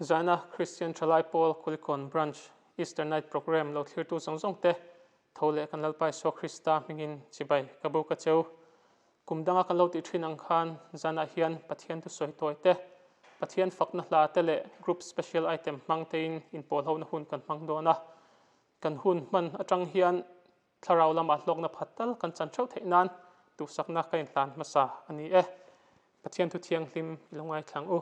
Zana Christian Chalai Paul Kulikon Branch Easter Night Program lo thlir tu Chhangte thole kan lalpai so Krista mingin chibai kabu ka cheu kumdanga kan lo ti thin ang khan Zana hian pathian tu soi toite pathian fakna hla tele group special item mangtein in pol ho na hun kan mang dona kan hun man atang hian tharau lama hlokna phatal kan chan thau theinan tu sakna kain tlan masa ani pathian tu thiang hlim ilongai thlang u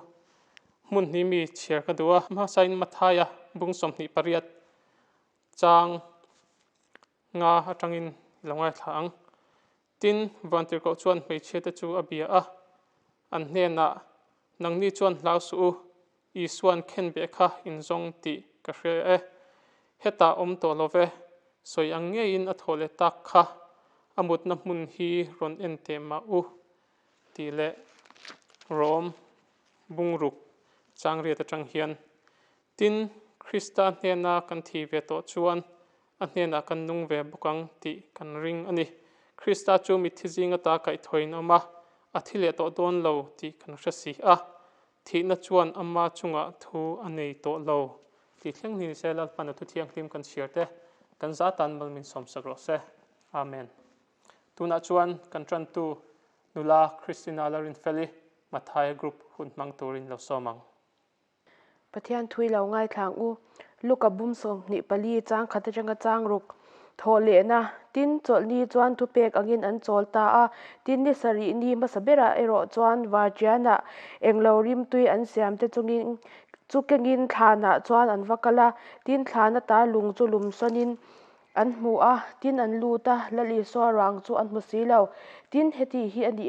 mun ni mi chiar ka duwa ma sain Matthaia bung som ni pariat chang nga atangin ilongai thlang tin vantir ko chuan mei cheta chu abia an hna nang ni chuan hlau su I suan khen be kha in zong ti ka hre heta to love soi ang nge in athole tak kha amut na mun hi ron en te ma ti le rom bungruk changre ta tang hian tin Krista hna kan thi ve to chuan a hna kan nung ve bukang ti kan ring ani Krista chu mi thijing ata kai thoin ama athile to don lo ti kan rasi thi na chuan amma chunga thu anei to lo ti thleng ni se lal pan thu thiang hlim kan shirte kan za tan mal min som sagro se amen tuna chuan kan Ṭantu Nula Christina Lalrinfeli Matthaia Group hun mang turin lo somang pathian thui lo ngai thlang Luka bum som ni pali chang khata changa chang ruk thole na tin chol ni chuan thu pek angin an chol ta tin ni sari ni ma sabera ero chuan warjiana englo rim tui an siam te chungin chukengin thana chuan an vakala tin thana ta lung chu lum sonin an mu tin an lu ta lali so rang chu an mu si lo tin heti hi ani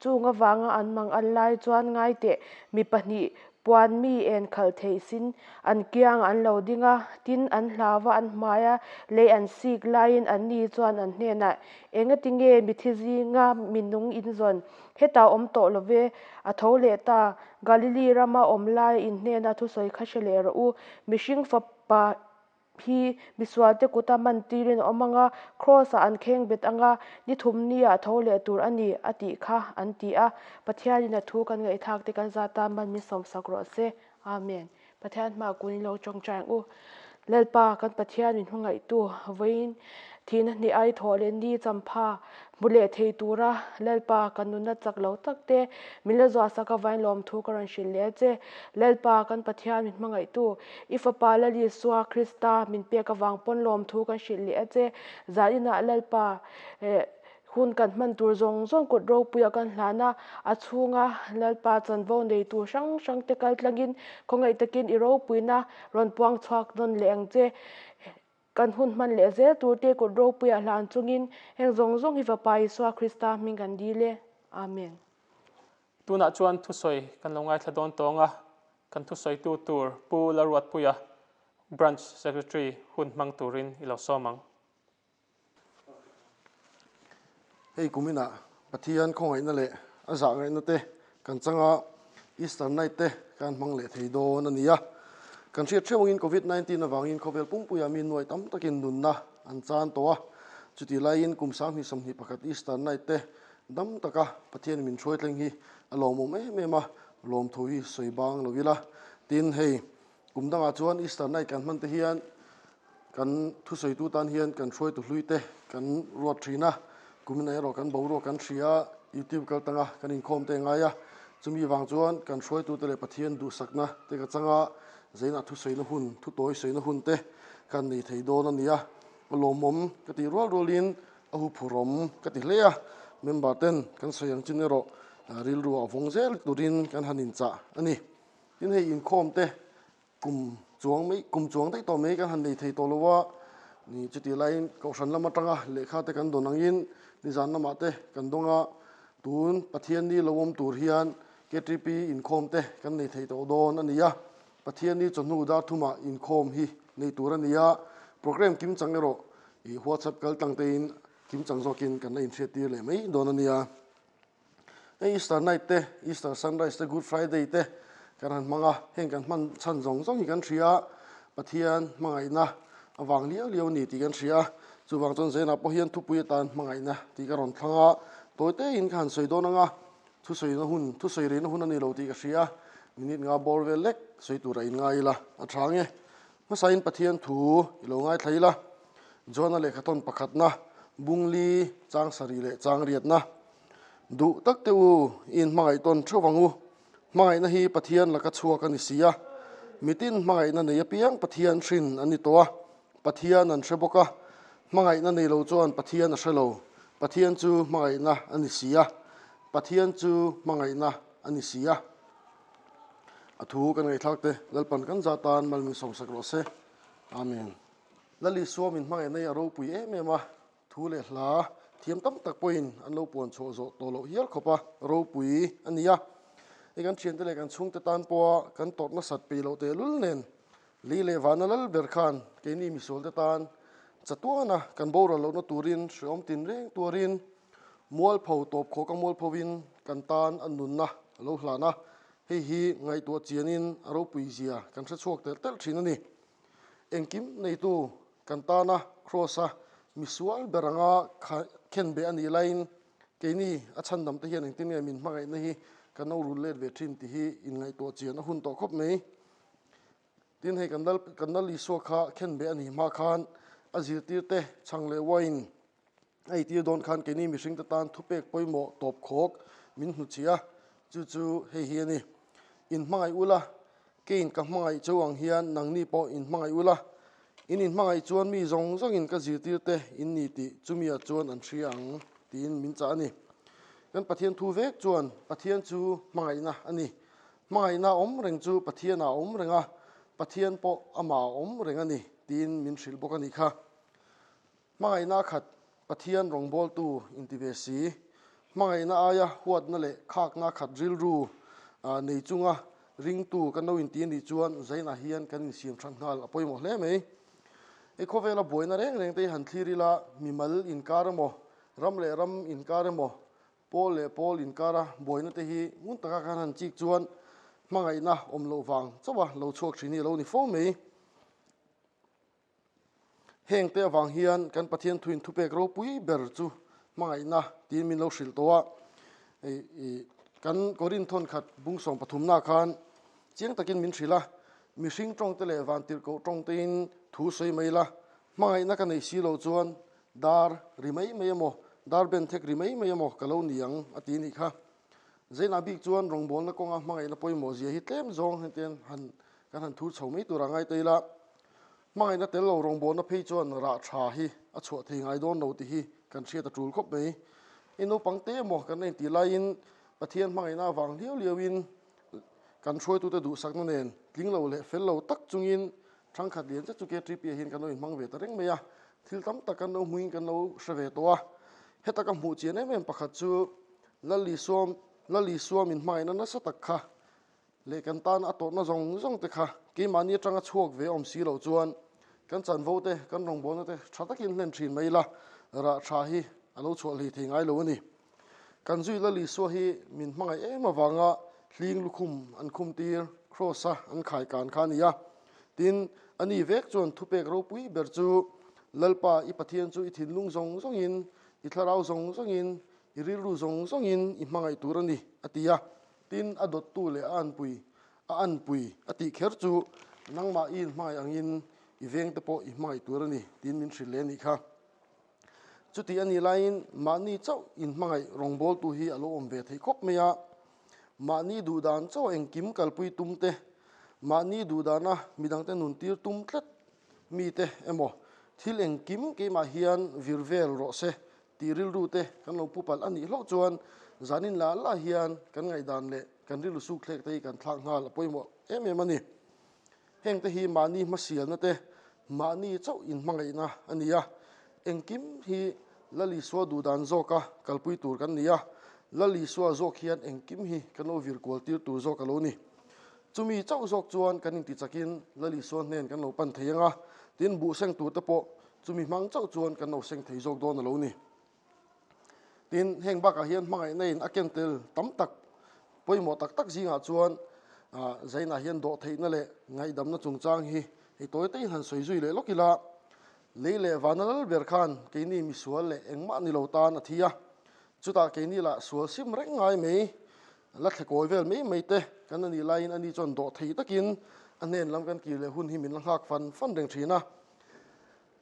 chunga wanga an mang an lai chuan ngai te mi pahni puan mi en khal thei sin an kiang an lo dinga tin an hlawa an hmaya le an sik lain an ni chuan an hna enga tinge mi thizi nga minung in zon heta to love a thole ta Galilee rama lai in hna thu soi khashele ro mishing fa pa hi biswate kuta man tirin omanga cross an kheng bet anga ni thumni thole tur ani ati kha an ti pathian na thu kan ngai thak te kan zata man mi som sakro se amen pathian ma kuni lo chong chang lelpa kan pathian in hungai tu voin thin ni ai thole ni champha bule thei tura lelpa kan nuna chak lo takte mila zwa saka vain lom thu karan shil le che lelpa kan pathian min mangai tu ifa pala li swa Krista min pe ka wang pon lom thu kan shil le che zaina lelpa hun kan man tur zong zong kut ro puya kan hlana achunga lalpa chanvo nei tu sang te kal tlangin khongai takin iro puina ron puang chhuak don leng che kan hun man le ze tur te kut ro puya hlan chungin heng zong zong hi va pai swa Krista min kan dile amen tuna chuan thu soi kan longai thladon tonga kan thu soi tu tur pu Lalruatpuia branch secretary hun mang turin ilo somang hei kumina pathian khongai na le aza ngai na te kan changa Easter night te kan mang le thei do na nia kan ria thewangin COVID-19 awangin khovel pumpuya min noi tam takin dunna an chan to chuti lain kumsam hi som hi pakhat Easter night te dam taka pathian min throi tleng hi alomo me ma lom thui soibang lovila tin hei kumdanga chuan Easter night kan man te hian kan thu soi tu tan hian kan throi tu hlui te kan ruat thina kumina ero kan boro kan thria YouTube kal tanga kan in khom te ngaya chumi wang chuan kan throi tu tele pathian du sakna te ka changa zeina thu soina hun thu toi soina hun te kan nei thei do na nia lomom ka ti rolin a hu phurom ka ti hlea member ten kan soyang chinero rilru avongzel turin kan hanin cha ani tin hei in khom te kum chuang dei to me kan han nei thei to lowa ni chuti lain ko san lama tanga lekha te kan donangin ni zan na mate kan donga tun pathian ni lowom tur hian KTP in khom te kan nei thei to don ania pathian ni chonu da thuma in khom hi nei tur ania program kim changero I WhatsApp kal tangte in kim changzokin kan nei theti le mai don ania Easter night te Easter sunrise te Good Friday te kan han manga heng kan man chan zong hi kan thria pathian mangai na awang liao ni ti kan thria chuwang chon zena po hian thu pui tan mangai na ti ka ron thanga toite in kan soi donanga thu soi na hun ani lo ti ka thria minit nga bor ve lek soi tu ra in ngai la a thange ma sain pathian thu ilo ngai thaila Johana le khaton pakhat na bungli chang sari le chang riat na du tak te u in mangai ton thuwangu mangai na hi pathian la ka chhuak ani sia mitin mangai na nei piang pathian thrin ani towa pathian an theboka mangai na nei lo chuan pathian a hrelo pathian chu mangai na ani sia pathian chu mangai na ani sia athu kan ngai thakte lalpan kan zatan malmi som sakro se amen lali suamin mangai nei aro pui em ema thu le hla thiam tam tak poin an lo pon cho zo to lo hial khopa ro pui ania ekan thian te le kan chhungte tan po kan tot na sat pe lo te lul nen li le van lal ber khan ke ni mi sol te tan chatuana kan bora lo na turin shom tin reng turin mual phau top kho ka mual phowin kan tan an nun na lo hlana hi ngai to chianin aro pui zia kan thra chuak tel tel thin ani engkim nei tu kan tana crossa misual beranga khen be ani line ke ni a chan dam te hian engtin min mangai na hi kan no rul let ve thin ti hi in ngai to chian a hun to khop mei tin hei kan dal li so kha khen be ani ma khan azir tir te changle wine ai tir don khan ke ni mi hring ta tan thupek poimo top khok min hnu chia chu hei hi ani in mangai ula kein ka mangai chawang hian nang ni po in mangai ula in mangai chuan mi zong in ka zir tir te in ni ti chumia chuan an thiang tin min cha ani kan pathian thu vek chuan pathian chu mangai na ani mangai na om reng chu pathian a om renga pathian po ama om reng ani tin min hril bok ani kha mangai na khat pathian rong bol tu intivesi mangai na aya huat na le khak na khat ril ru nei chunga ring tu kan no in ti ni chuan zaina hian kan siam than ngal apoi mo hle mei e khovela boina reng te han thirila mimal in karamo ram le ram in karamo pol le pol in kara boina te hi mun taka kan han chik chuan mangai na om lo wang chawa lo chok thini lo ni fo mei heng te awang hian kan pathian thuin thupek ro pui ber chu mangai na tin min lo hril towa kan korin thon khat bungsong pathum na khan chiang takin min thrila mi hring tong te le van tir ko tong te in thu soi mai la mangai na kan nei si lo chuan dar rimei mai mo dar ben thek rimei mai mo kalo niang ati ni kha zaina bik chuan rong bol na konga mangai na poimo zia hi tlem zong henten han thu chhomi tu rangai teila mangai na tel lo rong bol na phei chuan ra tha hi a chho thei ngai don no ti hi kan thria ta tul khop mei ino pangte mo kan nei ti lain pathian mangai na wang liawin kan throi tu te du sak na nen tling lo le fel lo tak chungin thang khat lian cha chuke trip hin kan no in mang ve ta reng meya thil tam tak kan no muin kan no hre towa heta ka mu chian em pakhat chu lali suam in mai na sa tak kha le kan tan a to na zong te kha ke mani tanga chuak ve om si lo chuan kan chan vo te kan rong bon te tha takin len thin mai la ra tha hi alo chho li thei ngai lo ani kan zui lali so hi min mangai em awanga hling lukhum an khum tir crossa an khai kan khania tin ani vek chon thupek ro pui ber chu lalpa i pathian chu i thin lung zong in i tharau zong in i ril ru zong in i mangai turani atia tin adot tu le an pui ati kher chu nangma in mai angin i veng te po i mai turani tin min thrile ni kha chuti ani lain mani chau in mangai rongbol tu hi alo om ve thei khop meya mani du dan chaw engkim kalpui tumte mani du dana midang te nun tir tum tlet mi te emo thil engkim ke ma hian virvel ro se tiril ru te kan lo pupal ani hlo chuan zanin la hian kan ngai dan le kan rilu su khlek te kan thlang ngal poimo em ani heng te hi mani masial na te mani chaw in mangai na ania engkim hi lali so du dan zoka kalpui tur kan nia lali so zok hian engkim hi kan lo vir kwal tir tur zok aloni chumi chaw zok chuan kan in ti chakin lali so nen kan lo pan theianga tin bu seng tu te po chumi mang chaw chuan kan lo seng thei zok don aloni tin heng baka hian mangai nei aken tel tam tak poimo tak zinga chuan zaina hian do theina le ngai dam na chungchang hi toy te han soi zui le lokila leile vanal ber khan keini misual le engma ni lo tan athia chuta keini la sual sim reng ngai mei la the koi vel mai te kan ani lain ani chon do thei takin anen lam kan ki le hun hi min hak fan reng thina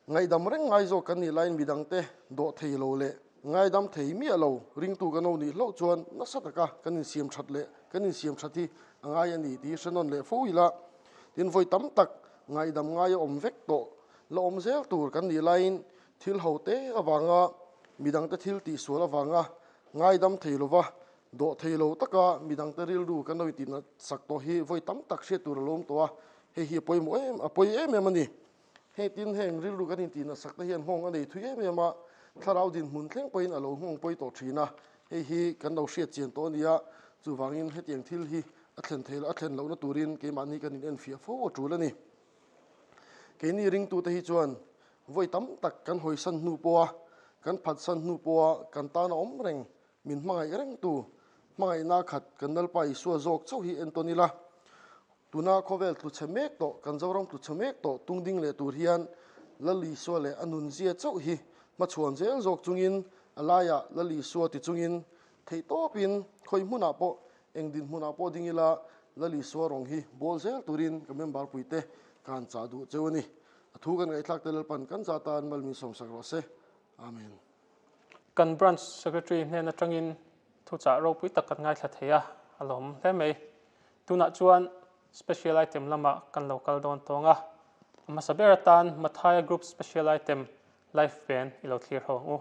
ngai dam reng ngai zo kan ni lain bidang te do thei lo le ngai dam thei mi alo ring tu kan ni lo chuan na sataka kan in siam that le kan in siam thati angai ani ti sanon le foila tin voi tam tak ngai dam ngai om vek to lo om zel tur kan ni lain thil hote awanga midang te thil ti suala wanga ngai dam thei lova do thei lo taka midang te ril du kan noi tin sak to hi voi tam tak she tur lom to he hi poi mo em apoi em ani he tin heng ril du kan in tin sak ta hian hong ani thu em ma tharau din mun thleng poin alo hong poi to thina he hi kan no she chen to nia chu wangin he tiang thil hi a thlen thel a thlen lo na turin ke mani kan in en fia fo tulani ke ni ring tu te hi chuan voi tam tak kan hoi san nu poa kan phat san nu poa kan ta na om reng min mangai reng tu mangai na khat kan nal pai suwa jok chau hi antonila tuna khovel tu chemek to kan zorong tu chemek to tungding le tur hian lali so le anun zia chau hi ma chuan zel jok chungin alaya lali so ti chungin thei to pin khoi hmuna po engdin hmuna po dingila lali so rong hi bol zel turin kamem bar puite kan cha du chewani thu kan ngai thlak tel pan kan zatan malmi som sakro se amen kan branch secretary ne na tangin thuchah ro pui tak kan ngai thla theya alom hle mai tuna chuan special item lama kan local don tonga masaberatan Matthaia Group special item life pen ilo clear ho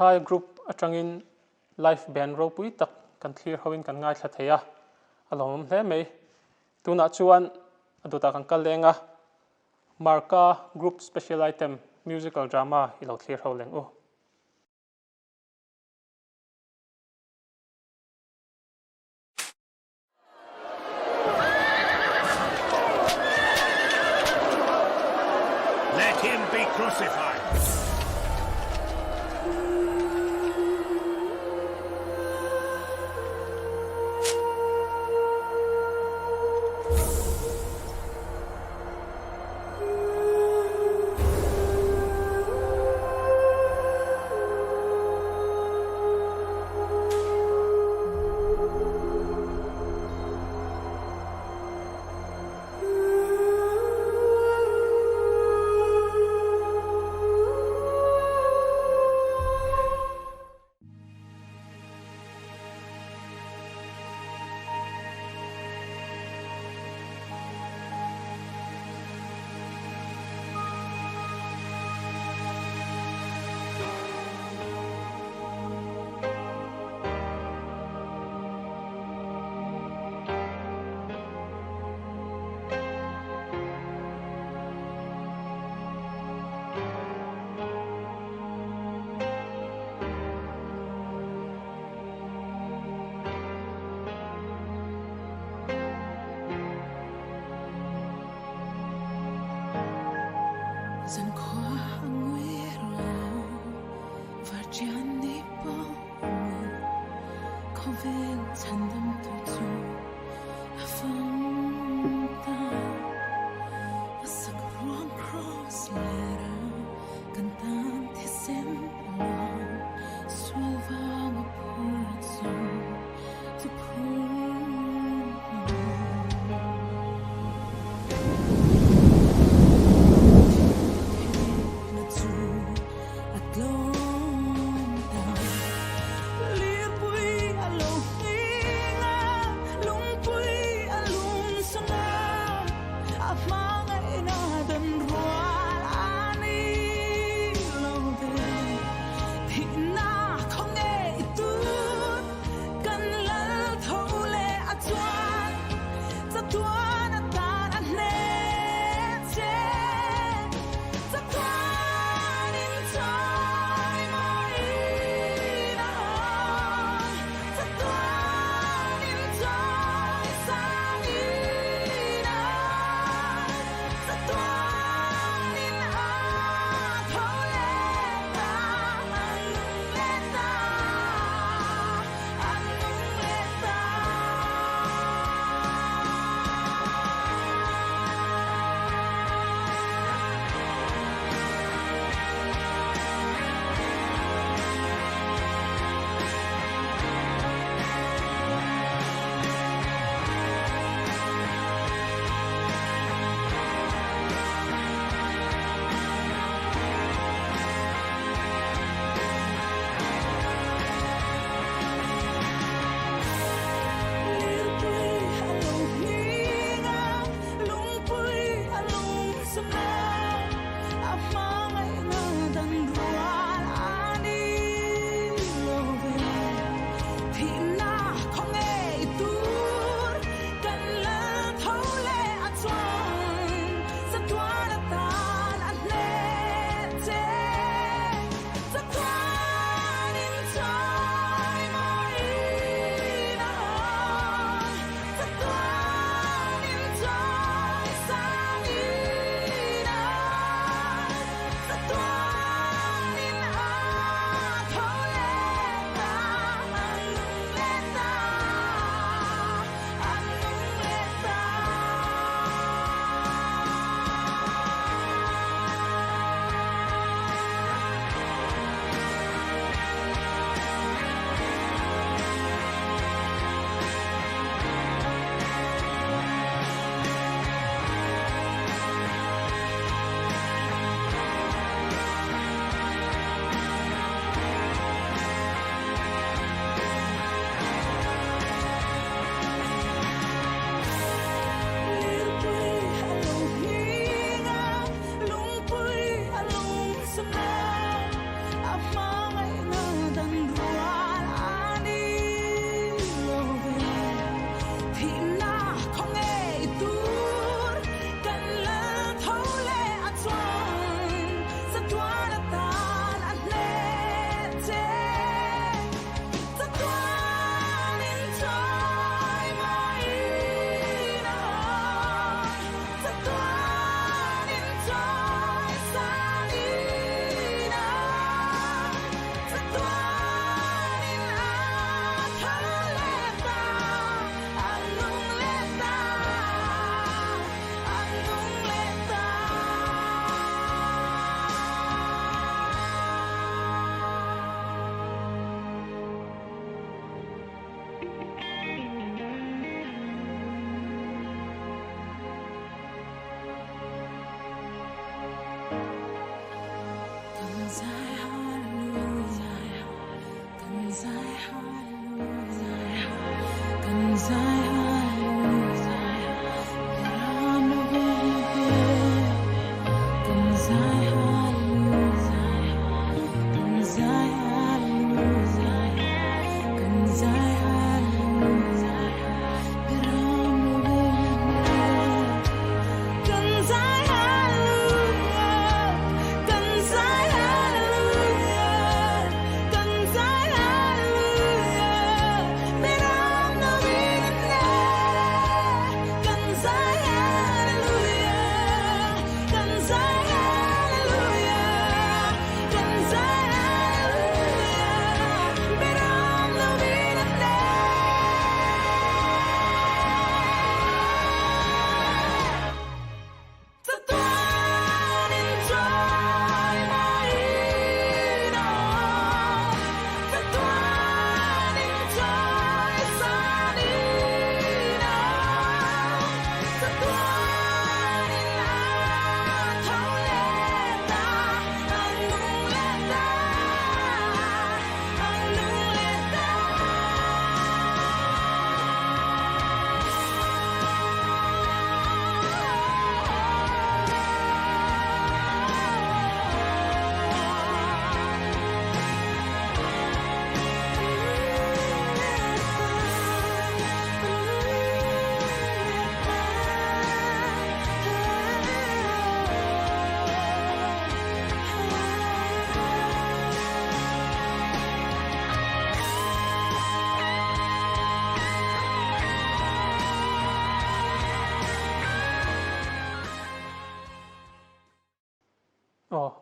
Matthaia Group atangin live band ro pui tak kan clear hoin kan ngai Matthaia alom hle mai tuna chuan aduta kan kal lenga Marka Group special item musical drama ilo clear ho leng u Let him be crucified.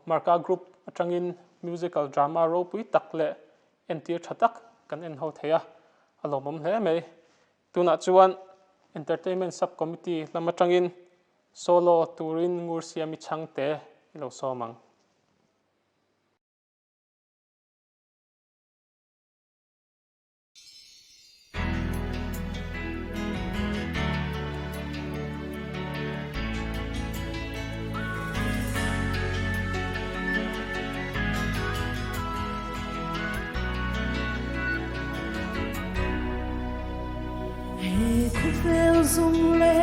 Marka Group atangin musical drama ro pui tak le entir thatak kan en ho theya alomom hle mai tuna chuan entertainment subcommittee lamatangin solo turin Ngursiami Chhangte ilo somang Vel zong le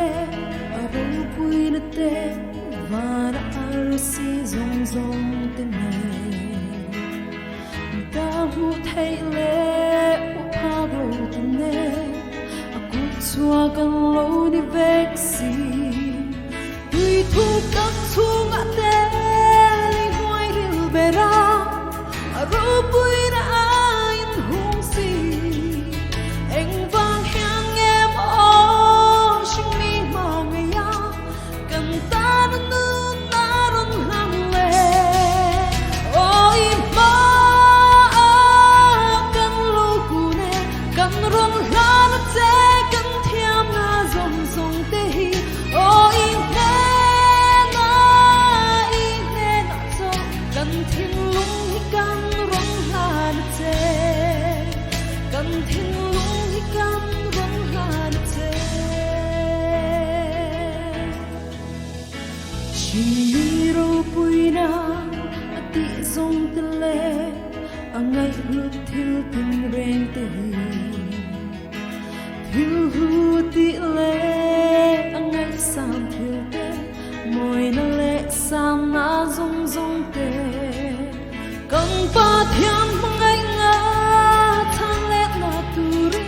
Lalruatpuia te vana arsi zong zong te ne ta hu thei le upha ro te ne aku chua kan lo ni veksi tui thu tak chung a te li hoi ril bera Lalruatpuia ain hung si eng vang hang em o shing mi ma me ya kan ta nu na ron hang le o I ma kan lo ku ne kan ron la na te kan thiam na zong zong te hi o I ne na zo kan thing lung hi kan ron la na te kan thing lung hi kan ron la na te Lalruatpuia ati zong te le angai lut thil tin reng te thil hu ti le angai sam thil te moi na le sam na zong zong te kang pa thiam mangai nga thang le na tu ri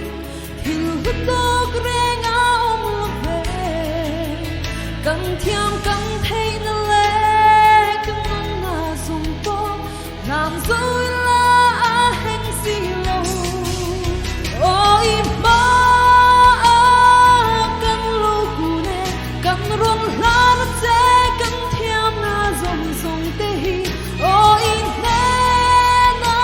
thil hu tok reng a om lo ve kang thiam kang thei na le kang nong na zong po nam zoi la a heng si lo o I ma kan lo ku ne kan ron la na te kan thiam na zong zong te hi o I ne na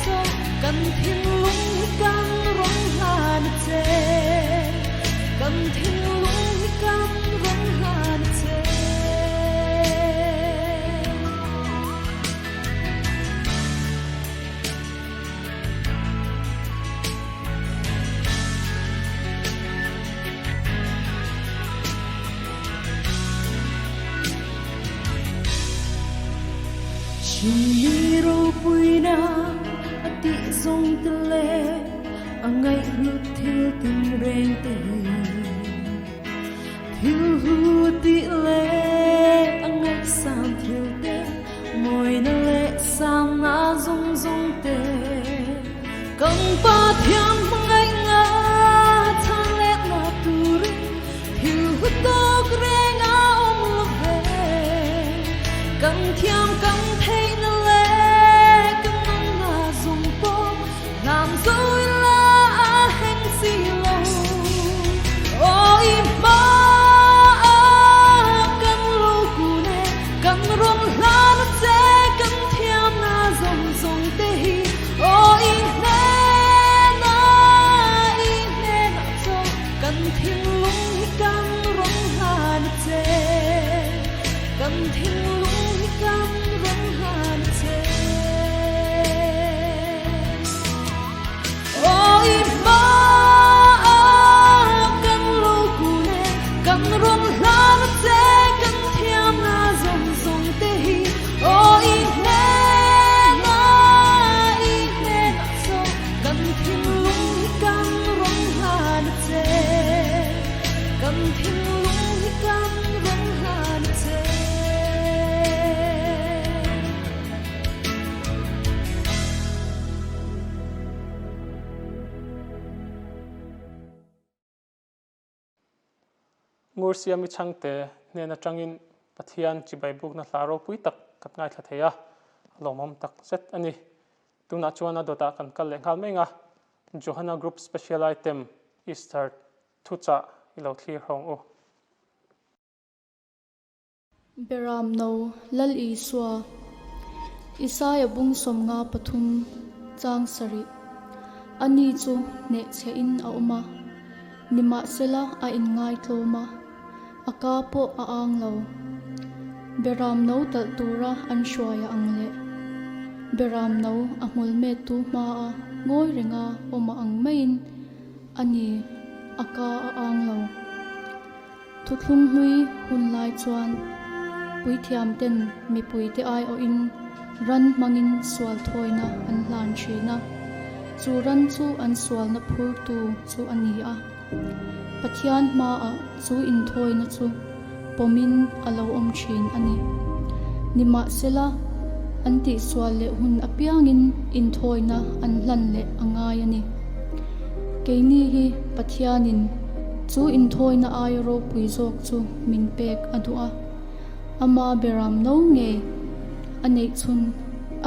zo kan thing lung hi kan ron la na te kan thing lung hi kan ron la na te Lalruatpuia ati zong te le angai lut thil tin reng te thil hu ti le angai sam thil te moi na le sam na zong zong te kang pa thiam mangai nga thang le na tu ri thil hu tok reng a om lo ve kang thiam kang thei na le kang nong na zong po nam zoi la a heng si lo o I ma kan lo ku ne kan ron la na te kan thiam na zong zong te hi o I ne na zo kan thing lung hi kan ron la na te kan thing lung hi kan ron la na te o I ma kan lo ku ne kan ron la na te kan thiam na zong zong te hi o I ne na zo kan thing lung hi kan ron la na te kan thing lung hi kan ron la na te Ngursiami Chhangte nena tangin pathian chibai buk na Lalruatpuia tak kat ngai thla theya alomom tak set ani tuna chuan adota kan kal le ngal menga Johana Group special item Easter thuchah ilo thlir hong u Beram no lal I swa Isaya bung som nga pathum chang sari ani chu ne che in a uma nima sela a in ngai tloma aka po a ang lo beram no tal tura an shwaya angle beram no a mul me tu ma a ngoi renga oma ang main ani aka a ang lo thutlung hui hun lai chuan pui thiam ten mi pui te ai o in ran mangin swal thoina an hlan thina chu ran chu an swal na phur tu chu ani a pathian ma a chu in thoina chu pomin alo om thin ani nima sela anti swal le hun apiangin in thoina an hlan le angai ani keini hi pathianin chu in thoina ai ro pui jok chu min pek adua ama beram no nge anei chun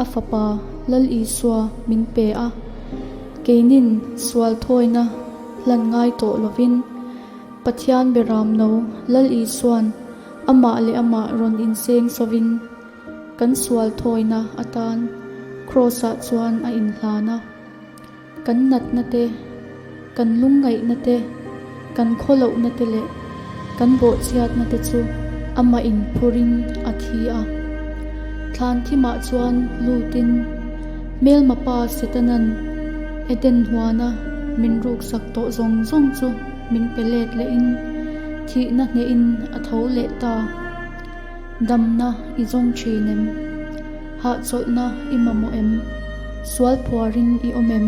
afapa lal I swa min pe a keinin swal thoina hlan ngai to lovin pathian beram no lal I swan ama le ama ron in seng sovin kan swal thoina atan crossa chuan a in hlana kan nat na te kan lungai na te kan kholo na te le kan bo chiat na te chu ama in phurin athi a thlan thima chuan lutin mel mapa setanan eden huana min ruk sak to zong zong chu min pelet le in thi na ne in a tho le ta dam na I zong chinem ha chol na imamo em swal phuarin I omem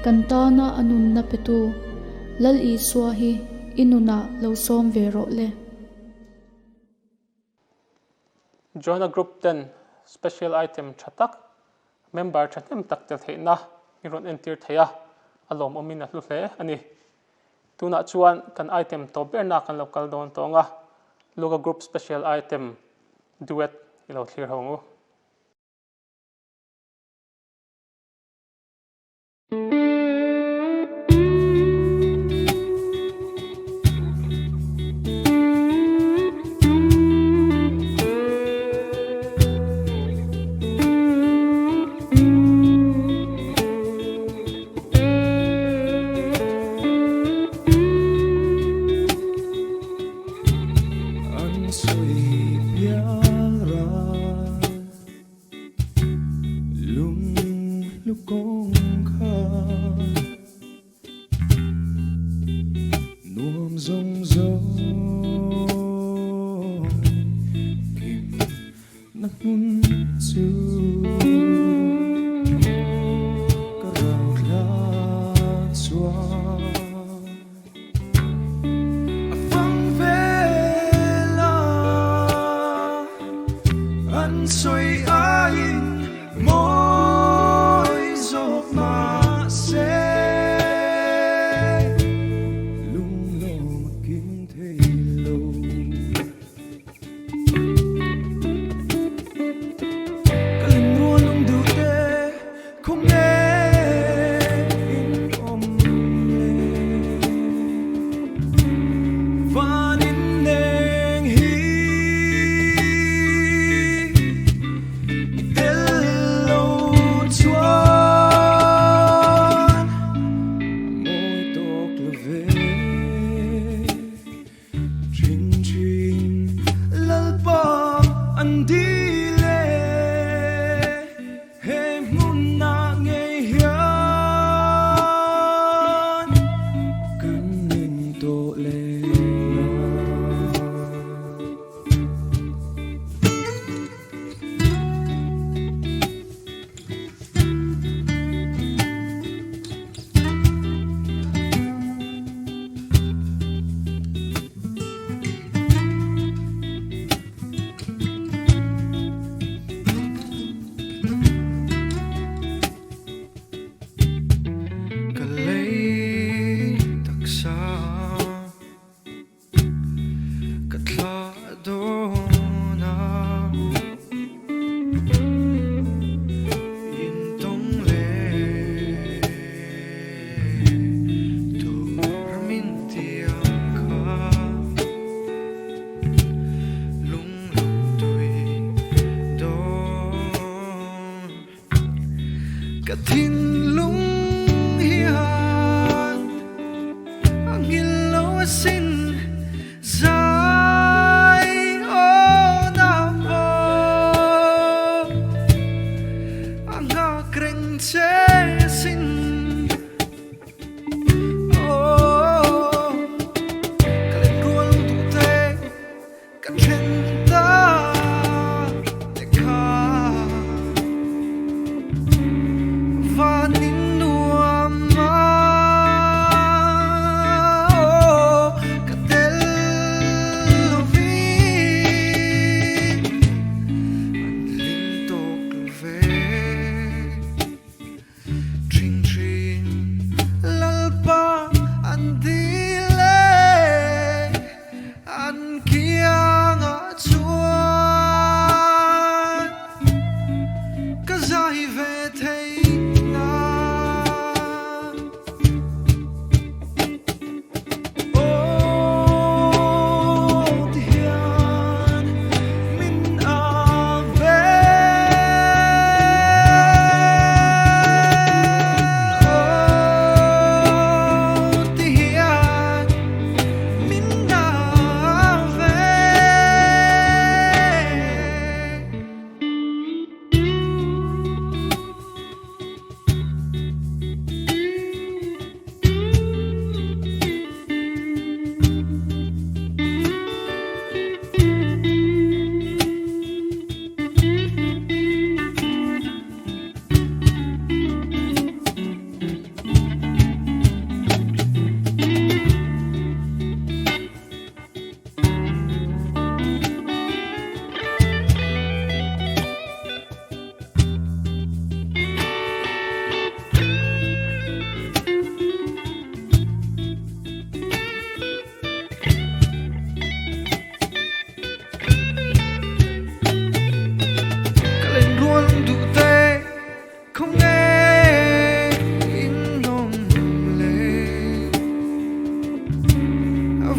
kanta na anun na petu lal I swa hi inuna lo som vero le Johana Group ten special item thatak member thatem tak tel theina iron entir theya alom omin a hlu hle ani tuna chuan kan item to berna kan local don tonga Luka Group special item Duet ilo thlir hongu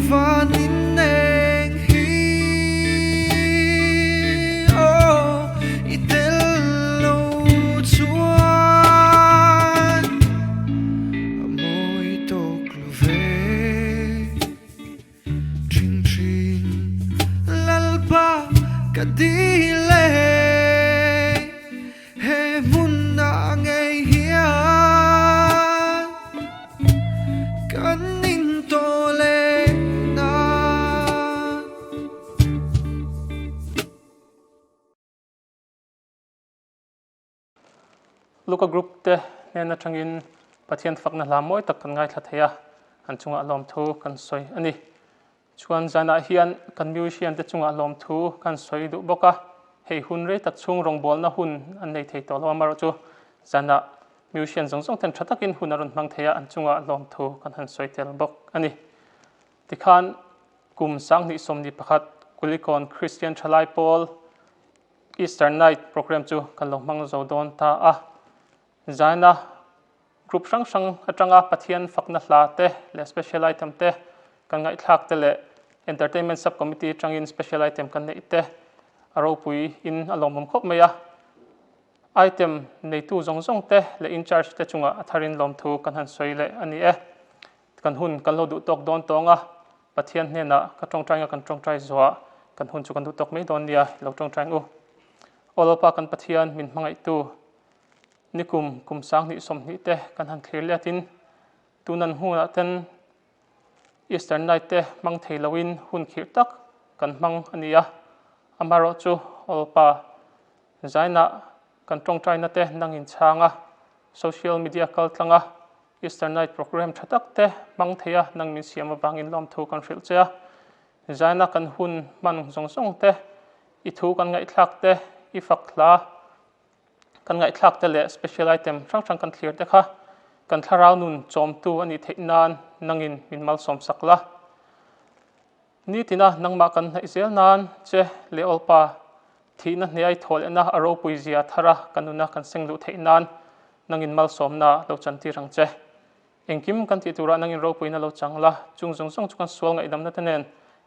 van in neng hi oh itel lo chuan moi tok lo ve tring tring lalpa kadile he mun na ngei hian kan ning to le na Luka Group te nena changin pathian fakna lamoi tak kan ngai thatheya an chunga lom thu kan soi ani chuan jana hian kan musician te chunga lom thu kan soi du boka hei hun re tak chung rong bol na hun an nei thei to lo maro chu jana musician zong ten thatakin hun aron mang theya an chunga lom thu kan han soi tel bok ani tikhan kum sang ni som ni pakhat kulikon Christian Thalai Paul Eastern Night program chu kan long mang zo don ta a Johana Group sang atanga pathian fakna hla te le special item te kan ngai thak te le entertainment subcommittee changin special item kan nei te Lalruatpui in alomum khop meya item nei tu zong te le in charge te chunga atharin lom thu kan han soi le ani e kan hun kan lo du tok don tonga pathian hena ka tongtrai kan tongtrai zwa kan hun chu kan du tok mei don nia lo tongtrai u olopa kan pathian min mangai tu nikum kum sang ni som ni te kan han thlir le tin tunan huna ten Eastern Night te mang thei lawin hun khir tak kan mang ania amaro chu olpa zaina kan tongtrai na te nangin changa social media kal tlanga Eastern Night program thatak te mang theya nang min siam bangin lom thu kan hril cha zaina kan hun man zong te I thu kan ngai thlak te I fakla kan ngai thlak te le special item sang kan clear te kha kan tharau nun chom tu ani theinan nangin min mal som sakla ni tina nangma kan hai zel nan che le olpa thina nei thol na Lalruatpui zia thara kanuna kan senglu theinan nangin mal som na lo chanti rang che engkim kan ti tura nangin Lalruatpui na lo changla chung chu kan sual ngai dam na tenen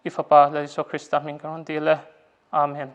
ifapa la so Christa min kan ti le amen